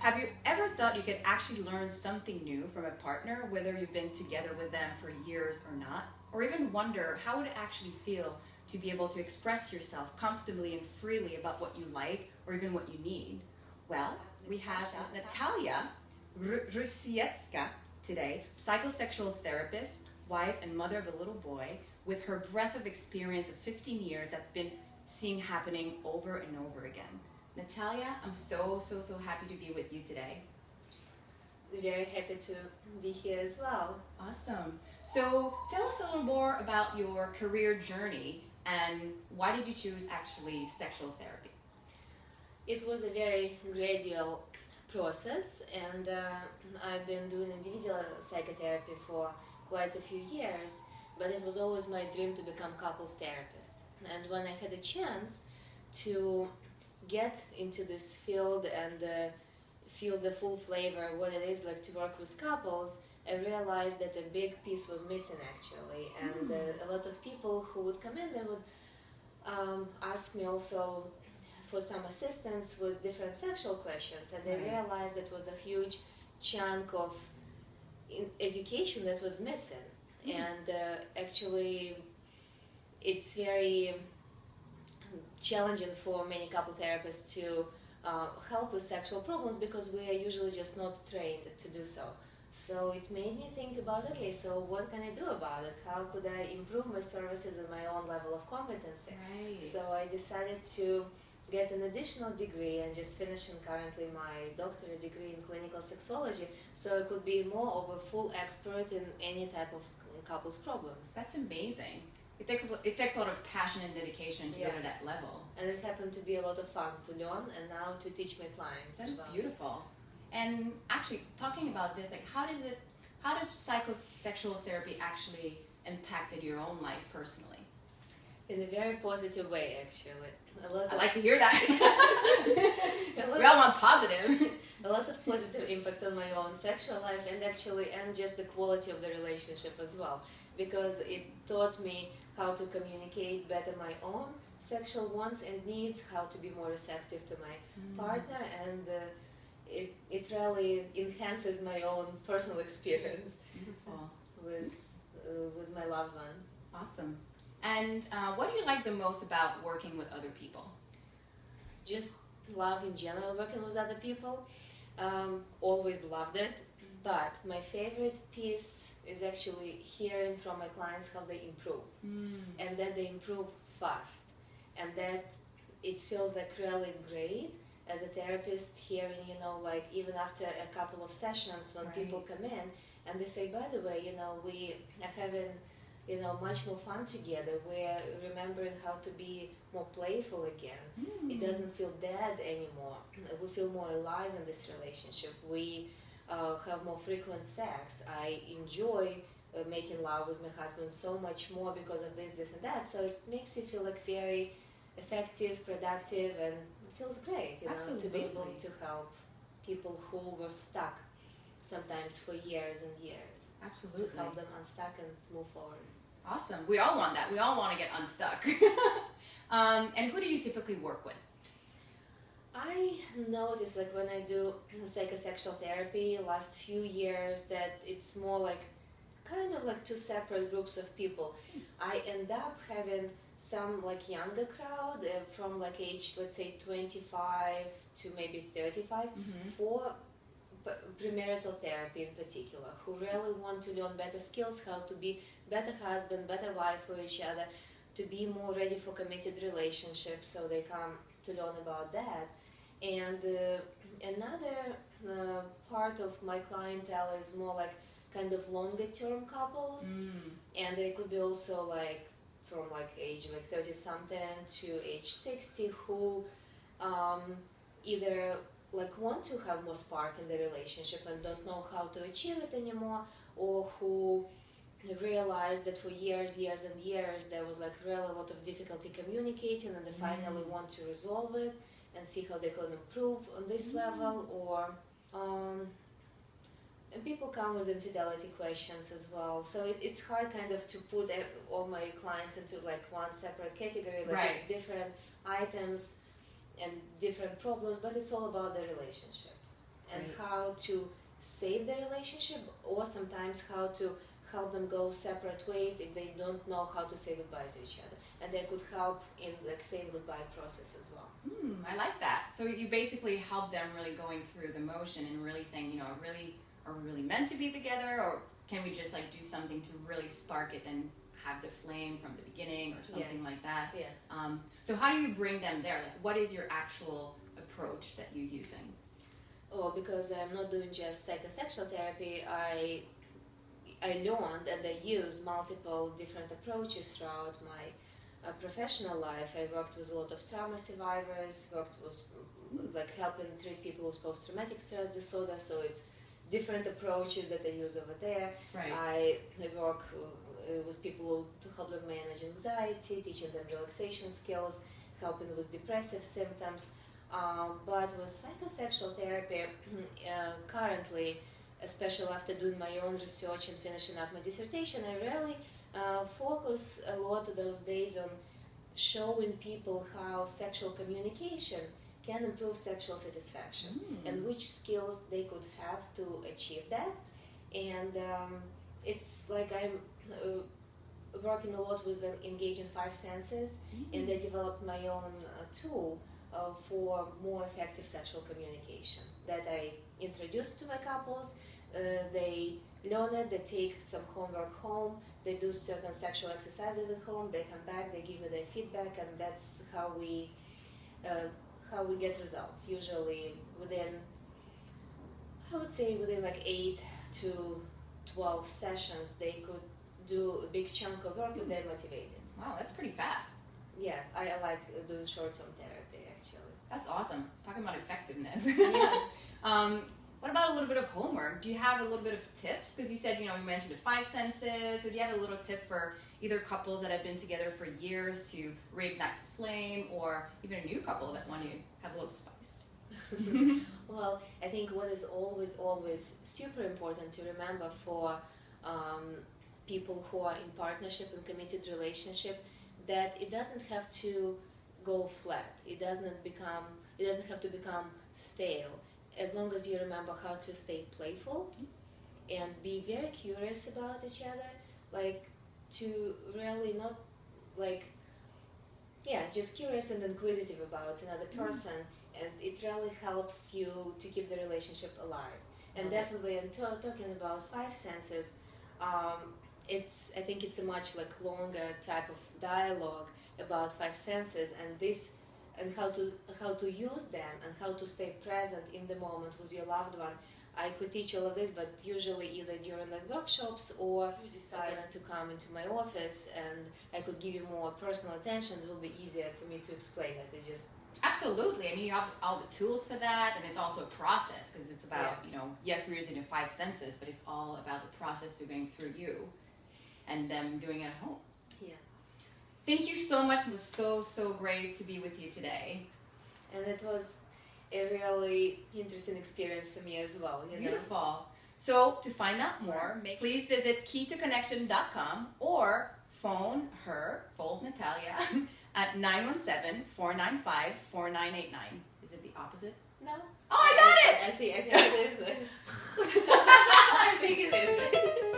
Have you ever thought you could actually learn something new from a partner, whether you've been together with them for years or not? Or even wonder how would it actually feel to be able to express yourself comfortably and freely about what you like or even what you need? Well, we have Nataliya Rusetskaya today, psychosexual therapist, wife, and mother of a little boy, with her breadth of experience of 15 years that's been seeing happening over and over again. Nataliya, I'm so happy to be with you today. Very happy to be here as well. Awesome. So tell us a little more about your career journey and why did you choose actually sexual therapy? It was a very gradual process, and I've been doing individual psychotherapy for quite a few years, but it was always my dream to become couples therapist. And when I had a chance to get into this field and feel the full flavor of what it is like to work with couples, I realized that a big piece was missing actually, and a lot of people who would come in, they would ask me also for some assistance with different sexual questions, and I realized that was a huge chunk of education that was missing. And actually it's very challenging for many couple therapists to help with sexual problems because we are usually just not trained to do so. So it made me think about, okay, so what can I do about it? How could I improve my services and my own level of competency? So I decided to get an additional degree and just finishing currently my doctorate degree in clinical sexology, so I could be more of a full expert in any type of couples problems. That's amazing. It takes a lot of passion and dedication to go to that level. And it happened to be a lot of fun to learn and now to teach my clients. That is beautiful. And actually, talking about this, like how does psychosexual therapy actually impacted your own life personally? In a very positive way, actually. I like to hear that. We all want positive. A lot of positive impact on my own sexual life and just the quality of the relationship as well, because it taught me how to communicate better my own sexual wants and needs, how to be more receptive to my partner, and it really enhances my own personal experience with my loved one. Awesome. And what do you like the most about working with other people? Just love in general working with other people. Always loved it. But my favorite piece is actually hearing from my clients how they improve. And that they improve fast. And that it feels like really great as a therapist hearing, like even after a couple of sessions when people come in and they say, by the way, we are having much more fun together. We're remembering how to be more playful again. It doesn't feel dead anymore. We feel more alive in this relationship. We have more frequent sex. I enjoy making love with my husband so much more because of this and that. So it makes you feel like very effective, productive, and it feels great, to be able to help people who were stuck sometimes for years and years. Absolutely. To help them unstuck and move forward. Awesome. We all want that. We all want to get unstuck. And who do you typically work with? I noticed, like when I do psychosexual therapy last few years, that it's more like kind of like two separate groups of people. I end up having some like younger crowd from like age, let's say 25 to maybe 35 for premarital therapy in particular, who really want to learn better skills, how to be better husband, better wife for each other, to be more ready for committed relationships, so they come to learn about that. And another part of my clientele is more like kind of longer term couples, and they could be also like from like age like 30 something to age 60 who either like want to have more spark in the relationship and don't know how to achieve it anymore, or who realize that for years and years there was like really a lot of difficulty communicating, and they finally want to resolve it and see how they can improve on this level. Or and people come with infidelity questions as well, so it's hard kind of to put all my clients into like one separate category, like it's different items and different problems, but it's all about the relationship. and Right. how to save the relationship, or sometimes how to help them go separate ways if they don't know how to say goodbye to each other. And they could help in like saying goodbye process as well. I like that. So you basically help them really going through the motion and really saying, are we really meant to be together, or can we just like do something to really spark it and have the flame from the beginning or something Yes. like that? Yes. So how do you bring them there? Like, what is your actual approach that you're using? Well, because I'm not doing just psychosexual therapy, I learned and I use multiple different approaches throughout my professional life. I worked with a lot of trauma survivors, worked with like helping treat people with post-traumatic stress disorder, so it's different approaches that I use over there. Right. I work with people to help them manage anxiety, teaching them relaxation skills, helping with depressive symptoms. But with psychosexual therapy, currently, especially after doing my own research and finishing up my dissertation, I really focus a lot of those days on showing people how sexual communication can improve sexual satisfaction and which skills they could have to achieve that. And it's like I'm working a lot with engaging five senses, and I developed my own tool for more effective sexual communication that I introduced to my couples. They learn it, they take some homework home, they do certain sexual exercises at home, they come back, they give me their feedback, and that's how we get results. Usually within, I would say within like 8 to 12 sessions, they could do a big chunk of work if they're motivated. Wow, that's pretty fast. Yeah, I like doing short-term therapy actually. That's awesome. Talking about effectiveness. Yes. What about a little bit of homework? Do you have a little bit of tips? Because you said, you mentioned the five senses. So do you have a little tip for either couples that have been together for years to reignite the flame, or even a new couple that want to have a little spice? Well, I think what is always super important to remember for people who are in partnership and committed relationship, that it doesn't have to go flat. It doesn't have to become stale. As long as you remember how to stay playful and be very curious about each other, like to really not just curious and inquisitive about another person, and it really helps you to keep the relationship alive. And definitely, in talking about five senses, I think it's a much longer type of dialogue about five senses, and how to use them and how to stay present in the moment with your loved one. I could teach all of this, but usually either during the workshops, or you decide to come into my office and I could give you more personal attention. It will be easier for me to explain it. It's just Absolutely. I mean, you have all the tools for that, and it's also a process, because it's about, yes, we're using the five senses, but it's all about the process of going through you and them doing it at home. Yeah. Thank you so much. It was so great to be with you today. And it was a really interesting experience for me as well. Beautiful. So to find out more, please visit keytoconnection.com or phone Nataliya, at 917-495-4989. Is it the opposite? No. Oh, I got it! I think it is. I think it is.